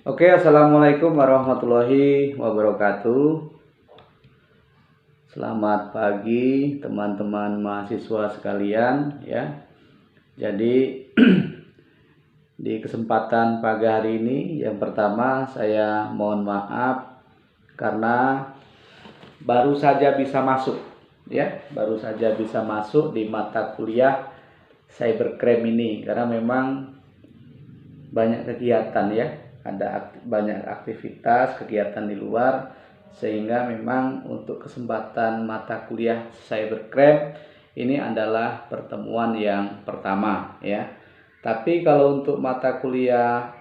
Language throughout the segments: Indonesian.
Oke, assalamualaikum warahmatullahi wabarakatuh. Selamat pagi teman-teman mahasiswa sekalian ya. Jadi di kesempatan pagi hari ini yang pertama saya mohon maaf karena baru saja bisa masuk di mata kuliah cybercrime ini karena memang banyak kegiatan ya, ada banyak aktivitas kegiatan di luar, sehingga memang untuk kesempatan mata kuliah cybercrime ini adalah pertemuan yang pertama ya. Tapi kalau untuk mata kuliah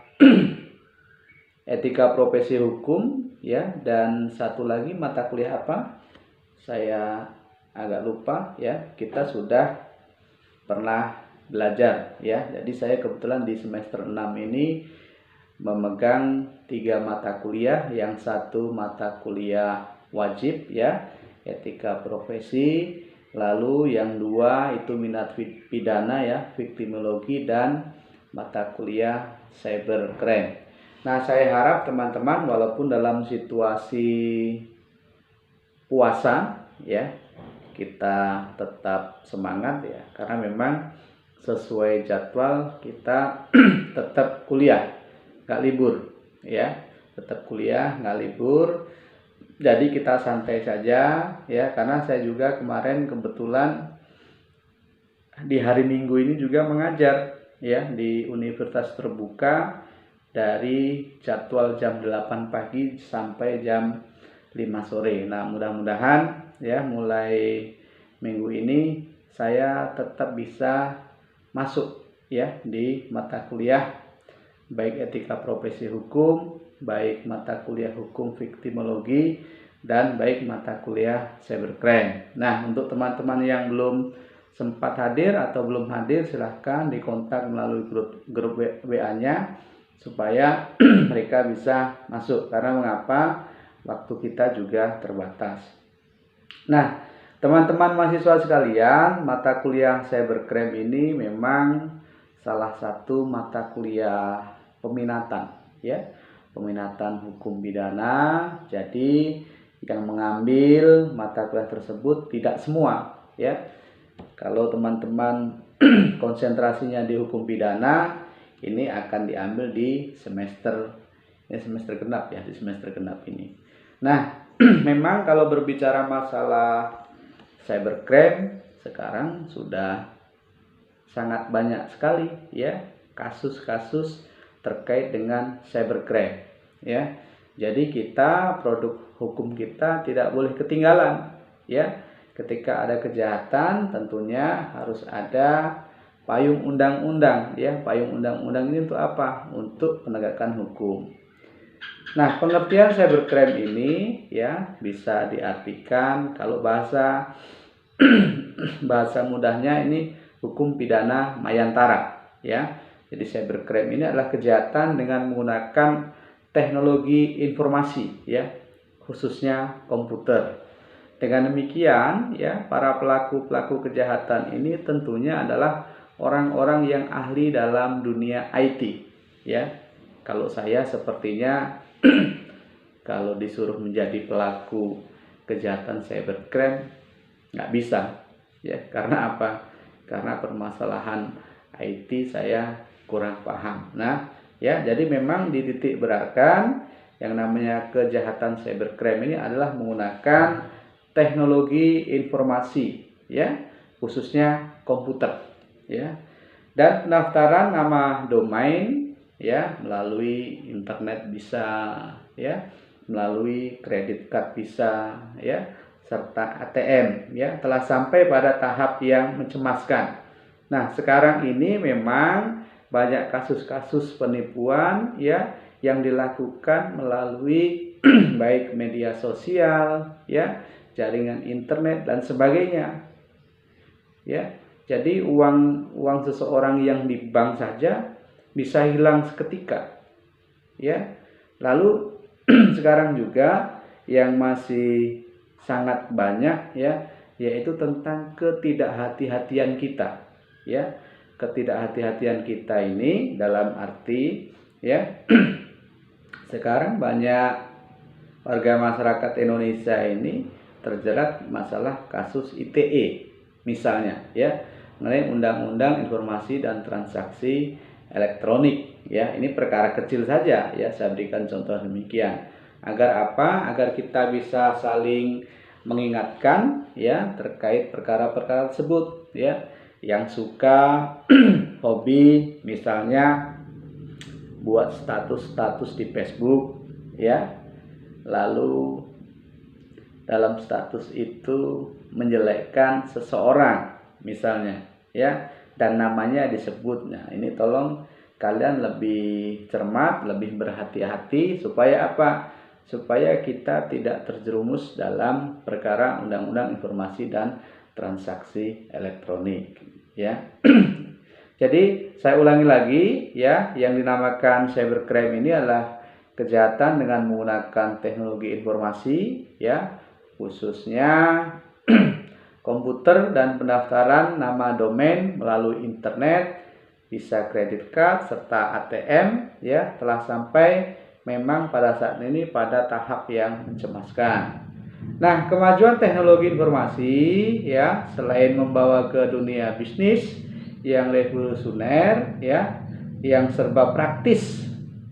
etika profesi hukum ya, dan satu lagi mata kuliah apa saya agak lupa ya, kita sudah pernah belajar ya. Jadi saya kebetulan di semester 6 ini memegang 3 mata kuliah, yang satu mata kuliah wajib ya, etika profesi, lalu yang 2 itu minat pidana ya, viktimologi, dan mata kuliah cybercrime. Nah, saya harap teman-teman walaupun dalam situasi puasa ya, kita tetap semangat ya, karena memang sesuai jadwal kita tetap kuliah, nggak libur ya, tetap kuliah nggak libur. Jadi kita santai saja ya, karena saya juga kemarin kebetulan di hari Minggu ini juga mengajar ya di Universitas Terbuka dari jadwal jam 8 pagi sampai jam 5 sore. Nah, mudah-mudahan ya mulai minggu ini saya tetap bisa masuk ya di mata kuliah baik etika profesi hukum, baik mata kuliah hukum viktimologi, dan baik mata kuliah cybercrime. Nah, untuk teman-teman yang belum sempat hadir atau belum hadir, silahkan dikontak melalui grup WA-nya supaya mereka bisa masuk, karena mengapa waktu kita juga terbatas. Nah, teman-teman mahasiswa sekalian, mata kuliah cybercrime ini memang salah satu mata kuliah peminatan ya, peminatan hukum pidana. Jadi yang mengambil mata kuliah tersebut tidak semua ya. Kalau teman-teman konsentrasinya di hukum pidana, ini akan diambil di semester genap ya, di semester genap ini. Nah, memang kalau berbicara masalah cybercrime sekarang sudah sangat banyak sekali ya kasus-kasus terkait dengan cybercrime ya. Jadi kita, produk hukum kita tidak boleh ketinggalan ya. Ketika ada kejahatan tentunya harus ada payung undang-undang ya. Payung undang-undang ini untuk apa? Untuk penegakan hukum. Nah, pengertian cybercrime ini ya bisa diartikan kalau bahasa bahasa mudahnya ini hukum pidana mayantara ya. Jadi cybercrime ini adalah kejahatan dengan menggunakan teknologi informasi ya, khususnya komputer. Dengan demikian ya, para pelaku kejahatan ini tentunya adalah orang-orang yang ahli dalam dunia IT ya. Kalau saya sepertinya kalau disuruh menjadi pelaku kejahatan cybercrime nggak bisa ya. Karena apa? Karena permasalahan IT saya kurang paham. Nah ya, jadi memang dititik beratkan yang namanya kejahatan cybercrime ini adalah menggunakan teknologi informasi ya, khususnya komputer ya. Dan pendaftaran nama domain ya melalui internet bisa ya, melalui kredit card bisa ya, serta ATM ya, telah sampai pada tahap yang mencemaskan. Nah, sekarang ini memang banyak kasus-kasus penipuan ya yang dilakukan melalui baik media sosial ya, jaringan internet dan sebagainya ya. Jadi uang seseorang yang di bank saja bisa hilang seketika ya. Lalu sekarang juga yang masih sangat banyak ya, yaitu tentang ketidakhati-hatian kita ya. Ketidakhati-hatian kita ini dalam arti ya sekarang banyak warga masyarakat Indonesia ini terjerat masalah kasus ITE misalnya, ya, mengenai Undang-Undang Informasi dan Transaksi Elektronik, ya. Ini perkara kecil saja, ya, saya berikan contoh demikian. Agar apa? Agar kita bisa saling mengingatkan, ya, terkait perkara-perkara tersebut, ya. Yang suka hobi misalnya buat status-status di Facebook, ya, lalu dalam status itu menjelekkan seseorang misalnya, ya, dan namanya disebut. Nah, ini tolong kalian lebih cermat, lebih berhati-hati supaya apa? Supaya kita tidak terjerumus dalam perkara Undang-Undang Informasi dan Transaksi Elektronik, ya. Jadi saya ulangi lagi, ya, yang dinamakan cybercrime ini adalah kejahatan dengan menggunakan teknologi informasi, ya, khususnya komputer dan pendaftaran nama domain melalui internet, bisa kredit card serta ATM, ya, telah sampai memang pada saat ini pada tahap yang mencemaskan. Nah, kemajuan teknologi informasi, ya, selain membawa ke dunia bisnis yang revolusioner, ya, yang serba praktis,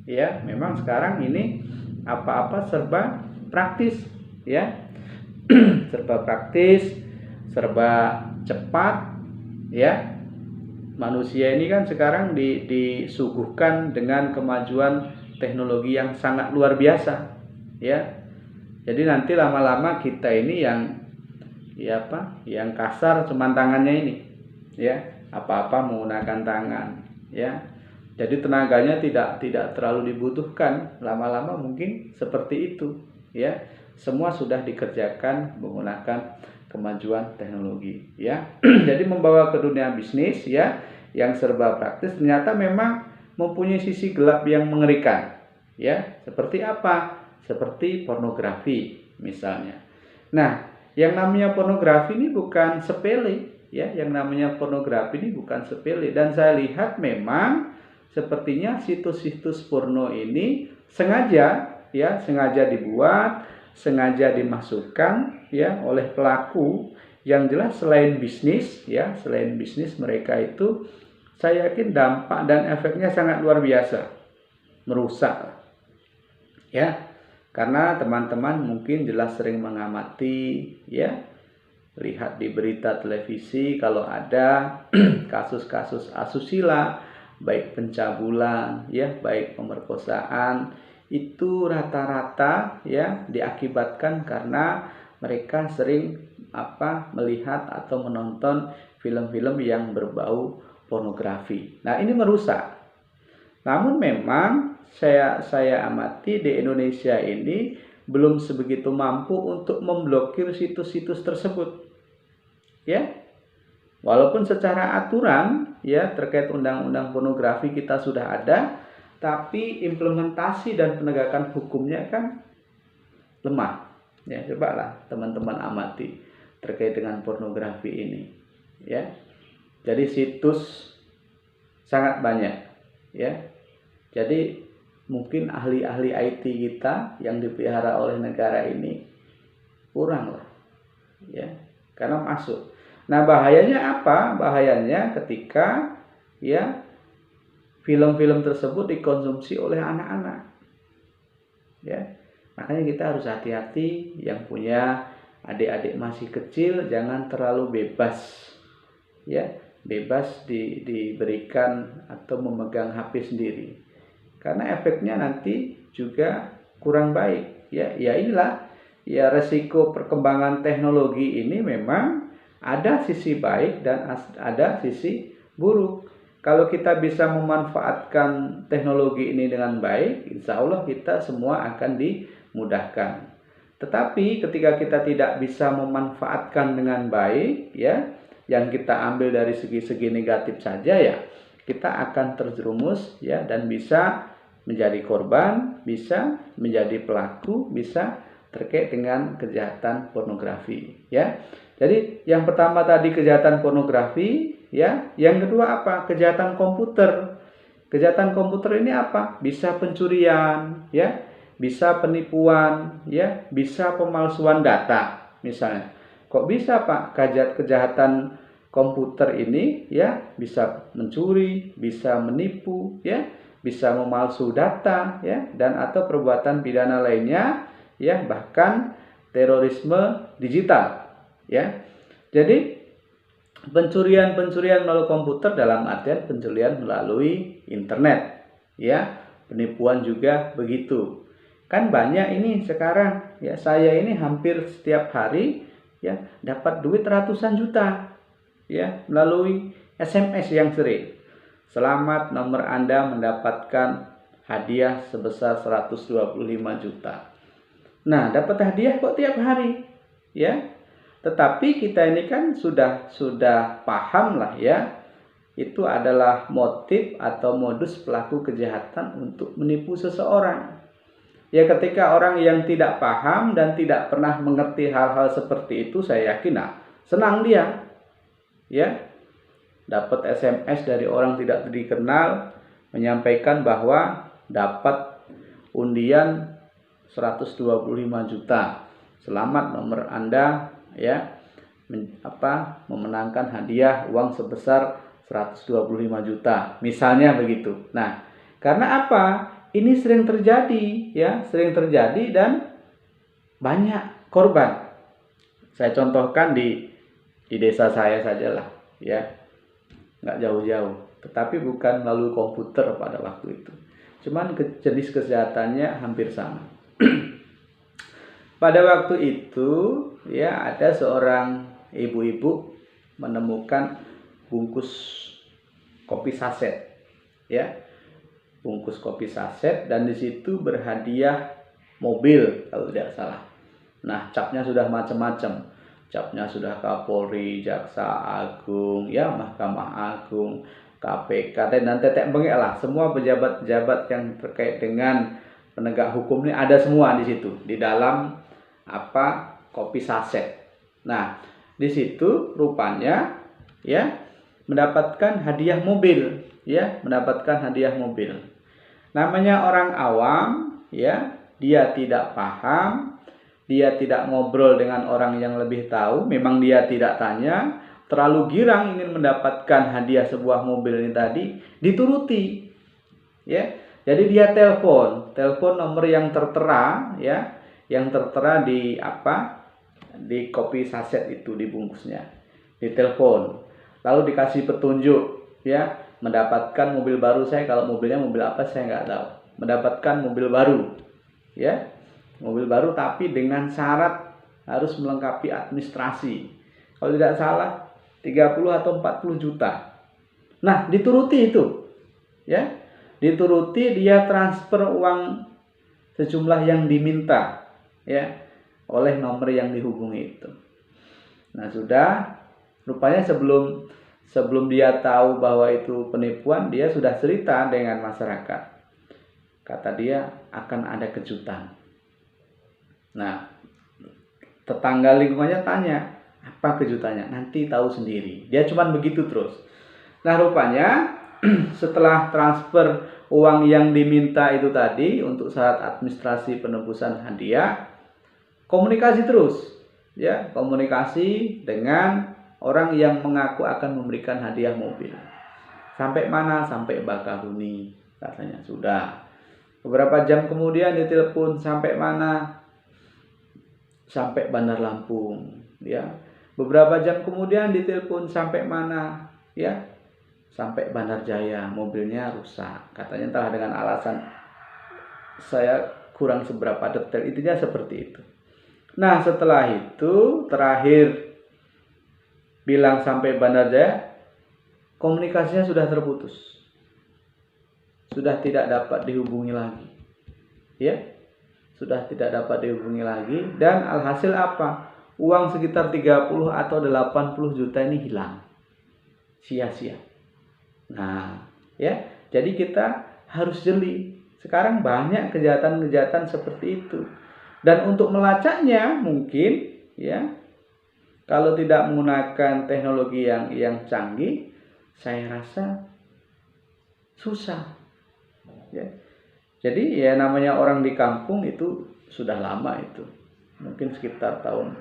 ya, memang sekarang ini apa-apa serba praktis, ya. Serba praktis, serba cepat, ya. Manusia ini kan sekarang disuguhkan dengan kemajuan teknologi yang sangat luar biasa, ya. Jadi nanti lama-lama kita ini yang kasar cuma tangannya ini, ya, apa-apa menggunakan tangan, ya. Jadi tenaganya tidak terlalu dibutuhkan, lama-lama mungkin seperti itu, ya. Semua sudah dikerjakan menggunakan kemajuan teknologi, ya. Jadi membawa ke dunia bisnis, ya, yang serba praktis ternyata memang mempunyai sisi gelap yang mengerikan, ya. Seperti apa? Seperti pornografi misalnya. Nah, yang namanya pornografi ini bukan sepele, ya. Yang namanya pornografi ini bukan sepele, dan saya lihat memang sepertinya situs-situs porno ini sengaja dibuat, sengaja dimasukkan, ya, oleh pelaku yang jelas selain bisnis, ya, selain bisnis mereka itu saya yakin dampak dan efeknya sangat luar biasa, merusak, ya. Karena teman-teman mungkin jelas sering mengamati, ya, lihat di berita televisi kalau ada kasus-kasus asusila, baik pencabulan, ya, baik pemerkosaan, itu rata-rata, ya, diakibatkan karena mereka sering melihat atau menonton film-film yang berbau pornografi. Nah, ini merusak. Namun memang saya amati di Indonesia ini belum sebegitu mampu untuk memblokir situs-situs tersebut, ya. Walaupun secara aturan, ya, terkait undang-undang pornografi kita sudah ada, tapi implementasi dan penegakan hukumnya kan lemah, ya. Cobalah teman-teman amati terkait dengan pornografi ini, ya. Jadi situs sangat banyak, ya. Jadi mungkin ahli-ahli IT kita yang dipelihara oleh negara ini kurang lah, ya, karena masuk. Nah, bahayanya apa? Bahayanya ketika, ya, film-film tersebut dikonsumsi oleh anak-anak, ya. Makanya kita harus hati-hati, yang punya adik-adik masih kecil jangan terlalu bebas, ya, bebas diberikan atau memegang HP sendiri, karena efeknya nanti juga kurang baik, ya. Ya inilah, ya, resiko perkembangan teknologi ini memang ada sisi baik dan ada sisi buruk. Kalau kita bisa memanfaatkan teknologi ini dengan baik, insya Allah kita semua akan dimudahkan. Tetapi ketika kita tidak bisa memanfaatkan dengan baik, ya, yang kita ambil dari segi-segi negatif saja, ya, kita akan terjerumus, ya, dan bisa menjadi korban, bisa menjadi pelaku, bisa terkait dengan kejahatan pornografi, ya. Jadi yang pertama tadi kejahatan pornografi, ya. Yang kedua apa? Kejahatan komputer. Kejahatan komputer ini apa? Bisa pencurian, ya, bisa penipuan, ya, bisa pemalsuan data misalnya. Kok bisa Pak kejahatan komputer ini ya bisa mencuri, bisa menipu, ya, bisa memalsu data, ya, dan atau perbuatan pidana lainnya, ya, bahkan terorisme digital, ya. Jadi pencurian melalui komputer dalam artian pencurian melalui internet, ya, penipuan juga begitu. Kan banyak ini sekarang, ya, saya ini hampir setiap hari, ya, dapat duit ratusan juta, ya, melalui SMS yang sering. Selamat, nomor Anda mendapatkan hadiah sebesar 125 juta. Nah, dapat hadiah kok tiap hari, ya. Tetapi kita ini kan sudah paham lah, ya, itu adalah motif atau modus pelaku kejahatan untuk menipu seseorang. Ya, ketika orang yang tidak paham dan tidak pernah mengerti hal-hal seperti itu, saya yakin senang dia, ya, dapat SMS dari orang tidak dikenal menyampaikan bahwa dapat undian 125 juta. Selamat, nomor Anda, ya, memenangkan hadiah uang sebesar 125 juta. Misalnya begitu. Nah, karena apa? Ini sering terjadi, ya, sering terjadi dan banyak korban. Saya contohkan di desa saya sajalah, ya, nggak jauh-jauh. Tetapi bukan melalui komputer pada waktu itu. Cuman jenis kejahatannya hampir sama. Pada waktu itu, ya, ada seorang ibu-ibu menemukan bungkus kopi saset, ya, bungkus kopi saset, dan di situ berhadiah mobil kalau tidak salah. Nah, capnya sudah macam-macam, capnya sudah Kapolri, Jaksa Agung, ya, Mahkamah Agung, KPK, dan tetek bengek lah, semua pejabat-pejabat yang terkait dengan penegak hukum ini ada semua di situ, di dalam kopi saset. Nah, di situ rupanya, ya, mendapatkan hadiah mobil, ya, mendapatkan hadiah mobil. Namanya orang awam, ya, dia tidak paham, dia tidak ngobrol dengan orang yang lebih tahu, memang dia tidak tanya, terlalu girang ingin mendapatkan hadiah sebuah mobil ini tadi, dituruti, ya. Jadi dia telepon nomor yang tertera, ya, yang tertera di di kopi saset itu, di bungkusnya, ditelepon, lalu dikasih petunjuk, ya, mendapatkan mobil baru. Saya kalau mobilnya mobil apa saya nggak tahu, mendapatkan mobil baru, ya, mobil baru, tapi dengan syarat harus melengkapi administrasi, kalau tidak salah 30 atau 40 juta. Nah, dituruti itu, ya, dituruti, dia transfer uang sejumlah yang diminta, ya, oleh nomor yang dihubungi itu. Nah, sudah, rupanya sebelum dia tahu bahwa itu penipuan, dia sudah cerita dengan masyarakat. Kata dia akan ada kejutan. Nah, tetangga lingkungannya tanya, apa kejutannya? Nanti tahu sendiri. Dia cuman begitu terus. Nah, rupanya setelah transfer uang yang diminta itu tadi untuk syarat administrasi penebusan hadiah, komunikasi terus, ya, komunikasi dengan orang yang mengaku akan memberikan hadiah mobil. Sampai mana? Sampai Bakahuni, katanya. Sudah. Beberapa jam kemudian ditelepon, sampai mana? Sampai Bandar Lampung, ya. Beberapa jam kemudian ditelepon, sampai mana? Ya, sampai Bandar Jaya, mobilnya rusak. Katanya entah dengan alasan saya kurang seberapa detail, intinya seperti itu. Nah, setelah itu terakhir bilang sampai Bandar Jaya, komunikasinya sudah terputus, sudah tidak dapat dihubungi lagi, ya, sudah tidak dapat dihubungi lagi. Dan alhasil apa? Uang sekitar 30 atau 80 juta ini hilang, sia-sia. Nah, ya, jadi kita harus jeli. Sekarang banyak kejahatan-kejahatan seperti itu. Dan untuk melacaknya mungkin, ya, kalau tidak menggunakan teknologi yang canggih, saya rasa susah, ya. Jadi ya namanya orang di kampung itu sudah lama itu. Mungkin sekitar tahun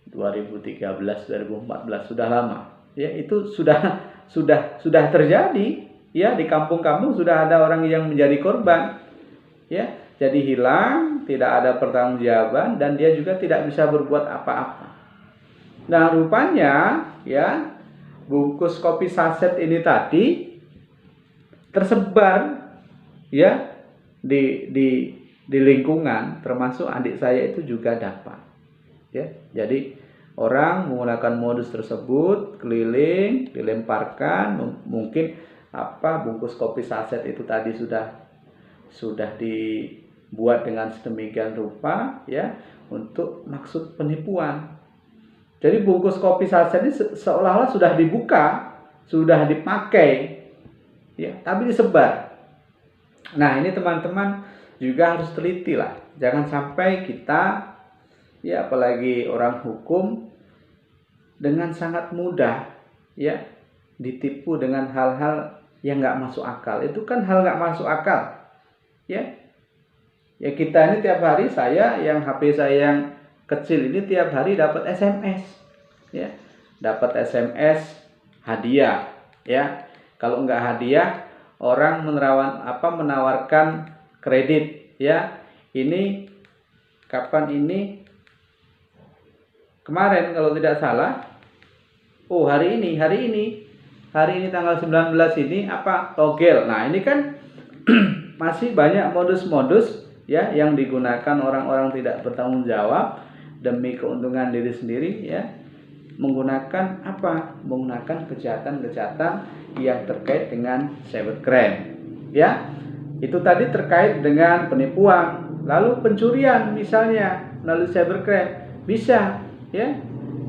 2013, 2014 sudah lama. Ya, itu sudah terjadi. Ya, di kampung-kampung sudah ada orang yang menjadi korban. Ya, jadi hilang, tidak ada pertanggungjawaban dan dia juga tidak bisa berbuat apa-apa. Nah, rupanya ya bungkus kopi saset ini tadi tersebar ya di lingkungan, termasuk adik saya itu juga dapat. Ya, jadi orang menggunakan modus tersebut keliling, dilemparkan, mungkin bungkus kopi saset itu tadi sudah dibuat dengan sedemikian rupa ya untuk maksud penipuan. Jadi bungkus kopi saset ini seolah-olah sudah dibuka, sudah dipakai ya, tapi disebar. Nah, ini teman-teman juga harus teliti lah. Jangan sampai kita ya apalagi orang hukum dengan sangat mudah ya ditipu dengan hal-hal yang nggak masuk akal. Itu kan hal nggak masuk akal ya. Ya kita ini tiap hari, saya yang HP saya yang kecil ini tiap hari dapat SMS ya, dapat SMS hadiah ya. Kalau nggak hadiah, orang menawarkan kredit ya. Ini kapan ini? Kemarin kalau tidak salah, hari ini tanggal 19 ini togel. Nah, ini kan masih banyak modus-modus ya yang digunakan orang-orang tidak bertanggung jawab demi keuntungan diri sendiri ya, menggunakan kejahatan-kejahatan yang terkait dengan cybercrime ya. Itu tadi terkait dengan penipuan, lalu pencurian misalnya melalui cybercrime bisa ya,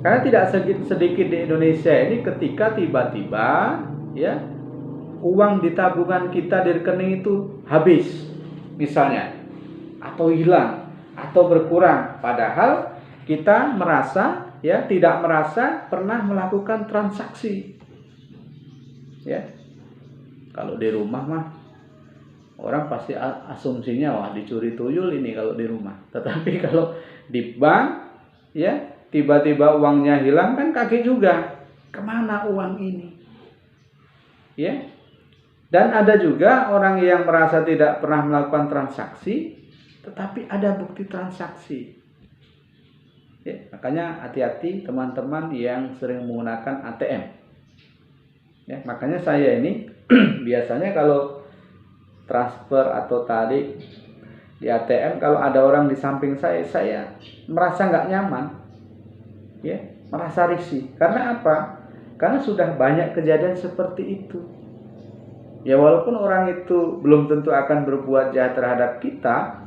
karena tidak sedikit di Indonesia ini ketika tiba-tiba ya uang di tabungan kita di rekening itu habis misalnya, atau hilang atau berkurang, padahal kita tidak merasa pernah melakukan transaksi ya. Kalau di rumah mah orang pasti asumsinya dicuri tuyul ini kalau di rumah, tetapi kalau di bank ya tiba-tiba uangnya hilang kan kaget juga, kemana uang ini ya. Dan ada juga orang yang merasa tidak pernah melakukan transaksi tetapi ada bukti transaksi ya. Makanya hati-hati teman-teman yang sering menggunakan ATM ya. Makanya saya ini biasanya kalau transfer atau tarik di ATM, kalau ada orang di samping saya merasa nggak nyaman ya, merasa risih. Karena apa? Karena sudah banyak kejadian seperti itu ya. Walaupun orang itu belum tentu akan berbuat jahat terhadap kita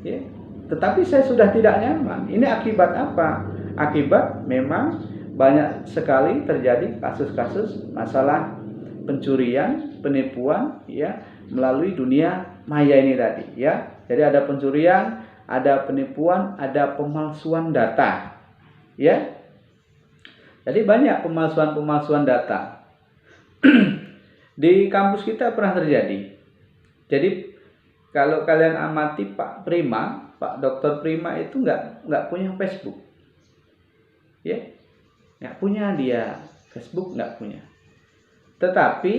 ya, tetapi saya sudah tidak nyaman. Ini akibat apa? Akibat memang banyak sekali terjadi kasus-kasus masalah pencurian, penipuan ya melalui dunia maya ini tadi ya. Jadi ada pencurian, ada penipuan, ada pemalsuan data ya. Jadi banyak pemalsuan data. Di kampus kita pernah terjadi. Jadi kalau kalian amati Pak Dr. Prima itu nggak punya Facebook, ya, nggak punya dia Facebook, nggak punya. Tetapi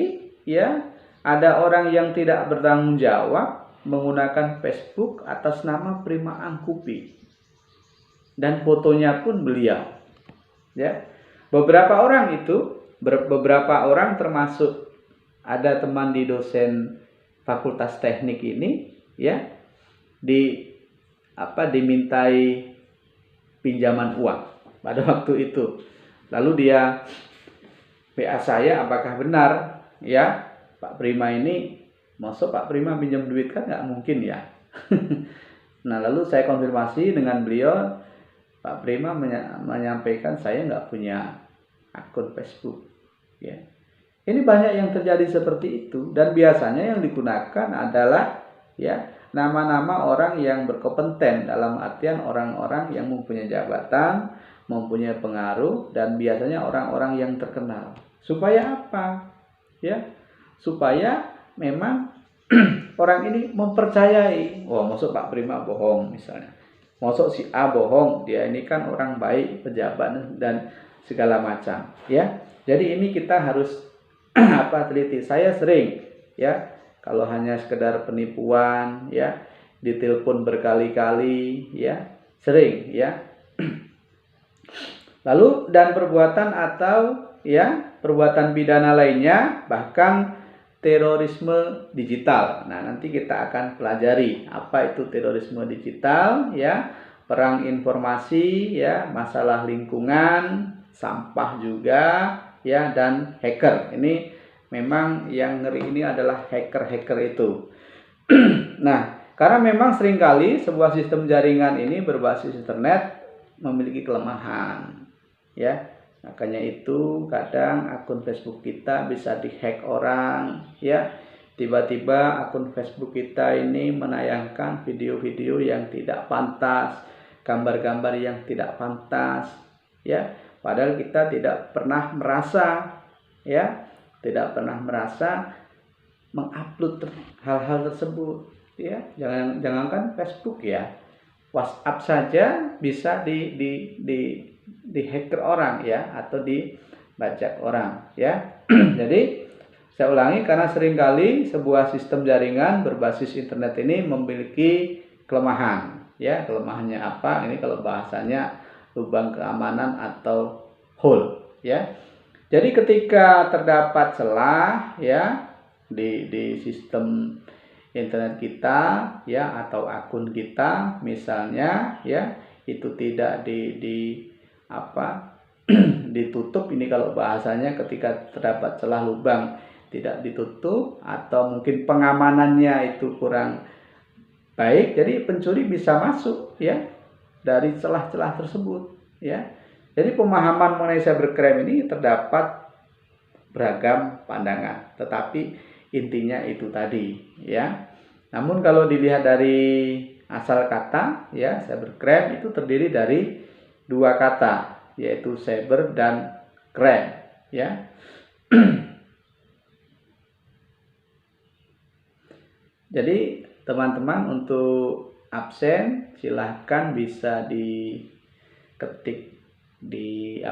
ya ada orang yang tidak bertanggung jawab menggunakan Facebook atas nama Prima Angkupi dan fotonya pun beliau, ya. Beberapa orang termasuk ada teman di dosen Fakultas Teknik ini ya dimintai pinjaman uang pada waktu itu. Lalu dia WA saya, apakah benar ya Pak Prima ini, maksud Pak Prima pinjam duit, kan nggak mungkin ya. Nah, lalu saya konfirmasi dengan beliau, Pak Prima menyampaikan saya nggak punya akun Facebook ya. Ini banyak yang terjadi seperti itu, dan biasanya yang digunakan adalah ya nama-nama orang yang berkompeten, dalam artian orang-orang yang mempunyai jabatan, mempunyai pengaruh, dan biasanya orang-orang yang terkenal. Supaya apa? Ya, supaya memang orang ini mempercayai, wah masuk Pak Prima bohong misalnya, masuk si A bohong, dia ini kan orang baik, pejabat dan segala macam, ya. Jadi ini kita harus teliti. Saya sering, ya, kalau hanya sekedar penipuan, ya, ditelepon berkali-kali, ya, sering, ya. Lalu dan perbuatan atau ya perbuatan pidana lainnya, bahkan terorisme digital. Nah, nanti kita akan pelajari apa itu terorisme digital, ya, perang informasi, ya, masalah lingkungan, sampah juga, ya, dan hacker. Ini memang yang ngeri ini adalah hacker-hacker itu. Nah, karena memang seringkali sebuah sistem jaringan ini berbasis internet memiliki kelemahan, ya. Makanya itu kadang akun Facebook kita bisa dihack orang, ya. Tiba-tiba akun Facebook kita ini menayangkan video-video yang tidak pantas, gambar-gambar yang tidak pantas, ya. Padahal kita tidak pernah merasa, ya, tidak pernah merasa mengupload hal-hal tersebut, ya. Jangankan Facebook, ya, WhatsApp saja bisa di hacker orang, ya, atau dibajak orang, ya. Jadi saya ulangi, karena seringkali sebuah sistem jaringan berbasis internet ini memiliki kelemahan, ya. Kelemahannya apa? Ini kalau bahasanya lubang keamanan atau hole, ya. Jadi ketika terdapat celah, ya, di sistem internet kita, ya, atau akun kita misalnya, ya, itu tidak ditutup. Ini kalau bahasanya ketika terdapat celah lubang tidak ditutup, atau mungkin pengamanannya itu kurang baik, jadi pencuri bisa masuk, ya, dari celah-celah tersebut, ya. Jadi pemahaman mengenai cybercrime ini terdapat beragam pandangan, tetapi intinya itu tadi, ya. Namun kalau dilihat dari asal kata, ya, cybercrime itu terdiri dari dua kata, yaitu cyber dan crime, ya. Jadi teman-teman untuk absen silahkan bisa diketik di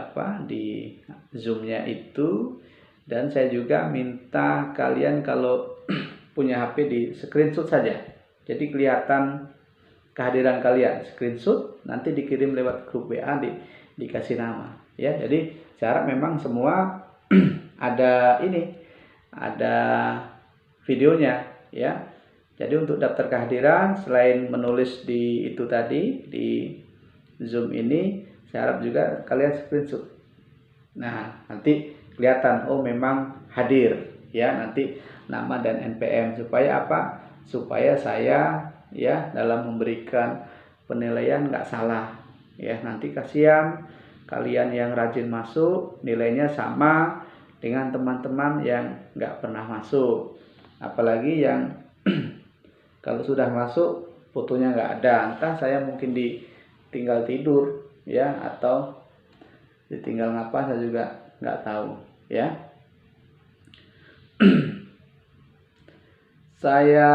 Zoom-nya itu, dan saya juga minta kalian kalau punya HP di screenshot saja. Jadi kelihatan kehadiran kalian, screenshot, nanti dikirim lewat grup WA, dikasih nama, ya. Jadi syarat memang semua ada videonya, ya. Jadi untuk daftar kehadiran, selain menulis di itu tadi di Zoom ini, saya harap juga kalian screenshot. Nah, nanti kelihatan, oh memang hadir, ya, nanti nama dan NPM, supaya apa? Supaya saya, ya, dalam memberikan penilaian nggak salah, ya. Nanti kasihan kalian yang rajin masuk, nilainya sama dengan teman-teman yang nggak pernah masuk, apalagi yang kalau sudah masuk fotonya nggak ada, entah saya mungkin ditinggal tidur, ya, atau ditinggal ngapa, saya juga nggak tahu, ya. Saya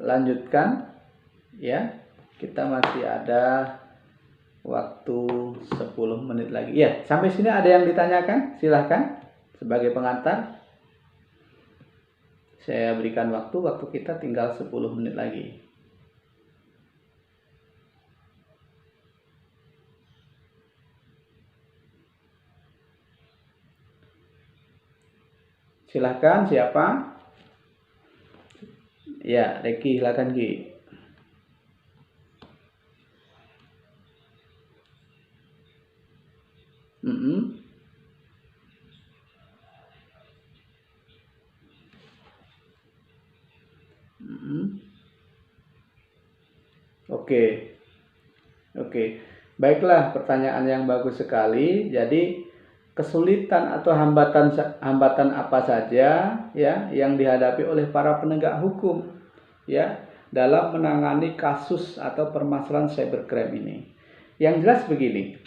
lanjutkan, ya. Kita masih ada waktu 10 menit lagi, ya. Sampai sini ada yang ditanyakan? Silahkan sebagai pengantar. Saya berikan waktu kita tinggal 10 menit lagi. Silahkan, siapa? Ya, Reki, silakan Ki. Oke. Baiklah, pertanyaan yang bagus sekali. Jadi kesulitan atau hambatan apa saja, ya, yang dihadapi oleh para penegak hukum, ya, dalam menangani kasus atau permasalahan cybercrime ini. Yang jelas begini,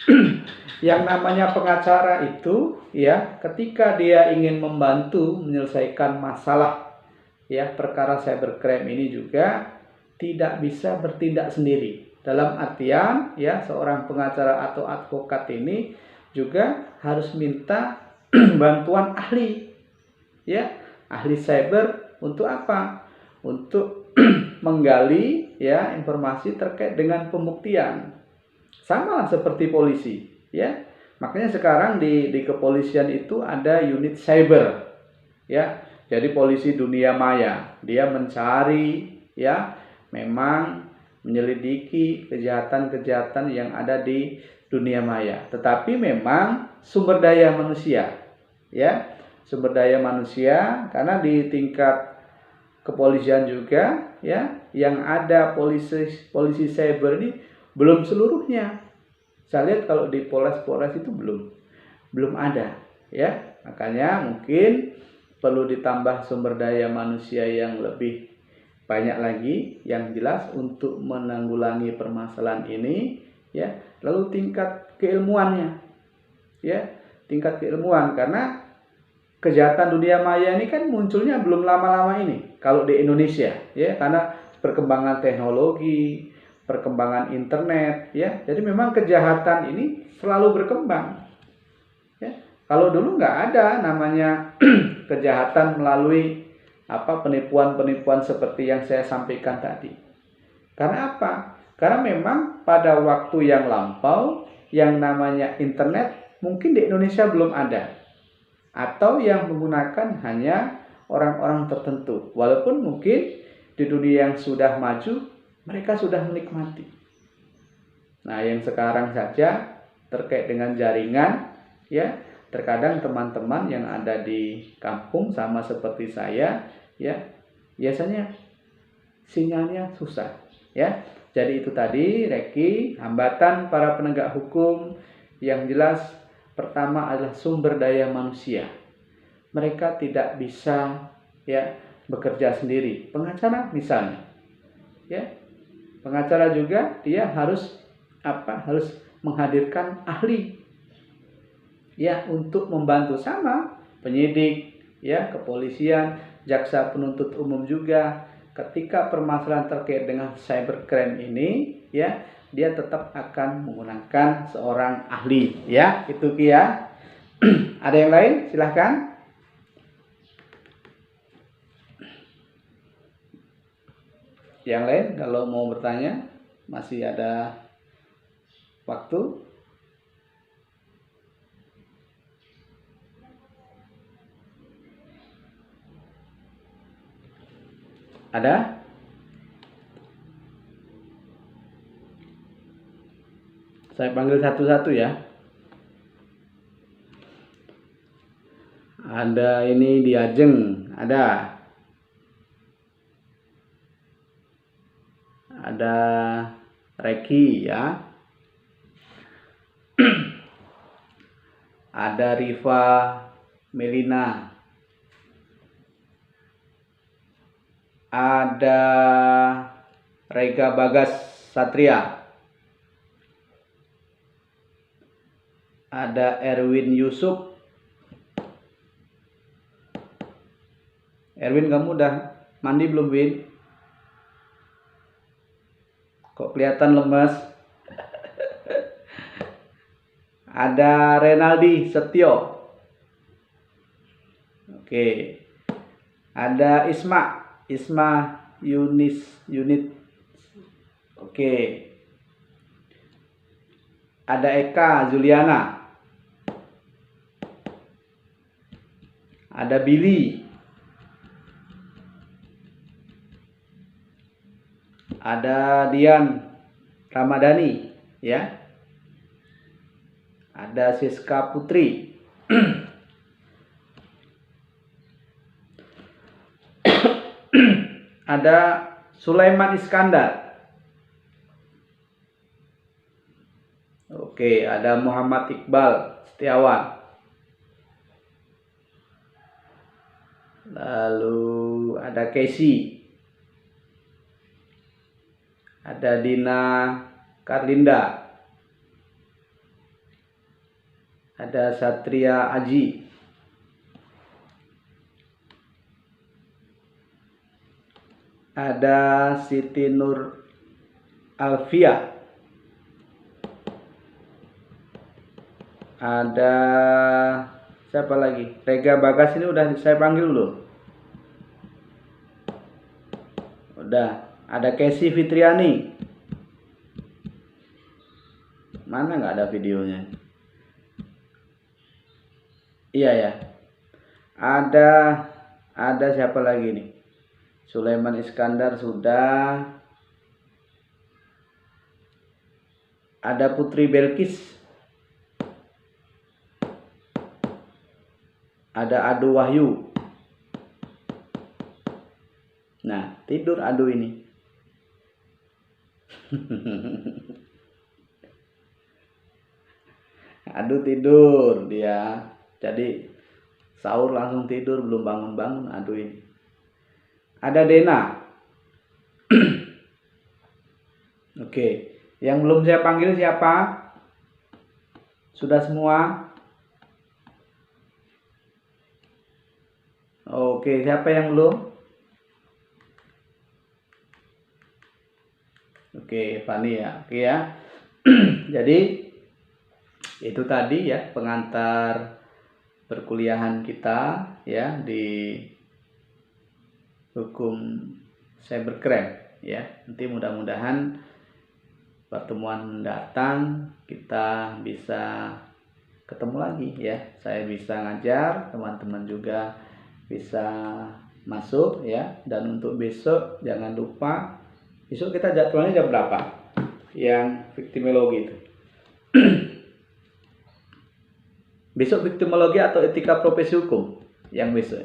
yang namanya pengacara itu, ya, ketika dia ingin membantu menyelesaikan masalah ya, perkara cybercrime ini juga tidak bisa bertindak sendiri. Dalam artian ya, seorang pengacara atau advokat ini juga harus minta bantuan ahli, ya, ahli cyber untuk apa? Untuk menggali ya informasi terkait dengan pembuktian. Sama seperti polisi, ya. Makanya sekarang di kepolisian itu ada unit cyber, ya. Jadi polisi dunia maya, dia mencari ya, memang menyelidiki kejahatan-kejahatan yang ada di dunia maya. Tetapi memang sumber daya manusia, ya, sumber daya manusia, karena di tingkat kepolisian juga ya, yang ada polisi cyber ini belum seluruhnya. Saya lihat kalau di Polres itu belum ada ya. Makanya mungkin perlu ditambah sumber daya manusia yang lebih banyak lagi, yang jelas untuk menanggulangi permasalahan ini ya. Lalu tingkat keilmuannya ya, tingkat keilmuan, karena kejahatan dunia maya ini kan munculnya belum lama-lama ini kalau di Indonesia ya, karena perkembangan teknologi, perkembangan internet ya. Jadi memang kejahatan ini selalu berkembang ya. Kalau dulu nggak ada namanya kejahatan melalui penipuan-penipuan seperti yang saya sampaikan tadi. Karena apa? Karena memang pada waktu yang lampau yang namanya internet mungkin di Indonesia belum ada, atau yang menggunakan hanya orang-orang tertentu. Walaupun mungkin di dunia yang sudah maju mereka sudah menikmati. Nah, yang sekarang saja terkait dengan jaringan ya, terkadang teman-teman yang ada di kampung sama seperti saya ya, biasanya sinyalnya susah ya. Jadi itu tadi Reki, hambatan para penegak hukum yang jelas pertama adalah sumber daya manusia. Mereka tidak bisa ya bekerja sendiri. Pengacara misalnya ya, pengacara juga dia harus harus menghadirkan ahli ya untuk membantu, sama penyidik ya, kepolisian, jaksa penuntut umum juga. Ketika permasalahan terkait dengan cybercrime ini ya, dia tetap akan menggunakan seorang ahli ya. Itu ya. Ada yang lain? Silahkan. Yang lain kalau mau bertanya, masih ada waktu. Ada? Saya panggil satu-satu ya. Ada ini di Ajeng, ada Reki ya. Ada Riva Melina. Ada Rega Bagas Satria. Ada Erwin Yusuf. Erwin, kamu udah mandi belum, Win? Kok kelihatan lemas? Ada Renaldi Setio. Oke. Ada Isma Unit. Oke. Ada Eka Juliana. Ada Billy. Ada Dian Ramadhani ya. Ada Siska Putri. Ada Sulaiman Iskandar. Oke, ada Muhammad Iqbal Setiawan. Lalu ada Casey. Ada Dina Karlinda. Ada Satria Aji. ada Siti Nur Alfia, ada siapa lagi? Rega Bagas ini udah saya panggil belum? Udah. Ada Casey Fitriani. Mana nggak ada videonya? Iya ya. Ada siapa lagi nih? Sulaiman Iskandar sudah. Ada Putri Belkis. Ada Adu Wahyu. Nah, tidur Adu ini. Adu tidur dia. Jadi sahur langsung tidur, belum bangun-bangun Adu ini. Ada Dena. Oke, yang belum saya panggil siapa? Sudah semua? Oke, siapa yang belum? Oke, Fani ya. Oke ya. Jadi itu tadi ya pengantar perkuliahan kita ya di hukum cybercrime ya. Nanti mudah-mudahan pertemuan mendatang kita bisa ketemu lagi ya. Saya bisa ngajar, teman-teman juga bisa masuk ya. Dan untuk besok jangan lupa, besok kita jadwalnya jam berapa? Yang victimologi itu. Besok victimologi atau etika profesi hukum yang besok.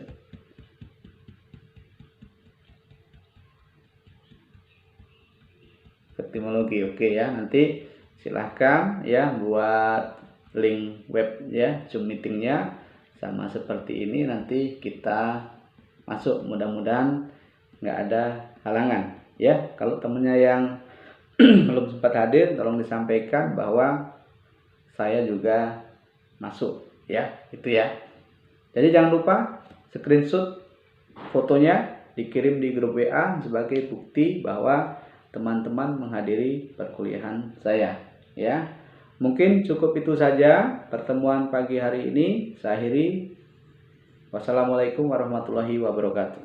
Victimologi, oke ya. Nanti silahkan ya buat link web ya Zoom meetingnya sama seperti ini, nanti kita masuk, mudah-mudahan nggak ada halangan ya. Kalau temennya yang belum sempat hadir tolong disampaikan bahwa saya juga masuk ya, itu ya. Jadi jangan lupa screenshot fotonya dikirim di grup WA sebagai bukti bahwa teman-teman menghadiri perkuliahan saya ya. Mungkin cukup itu saja pertemuan pagi hari ini. Saya akhiri. Wassalamualaikum warahmatullahi wabarakatuh.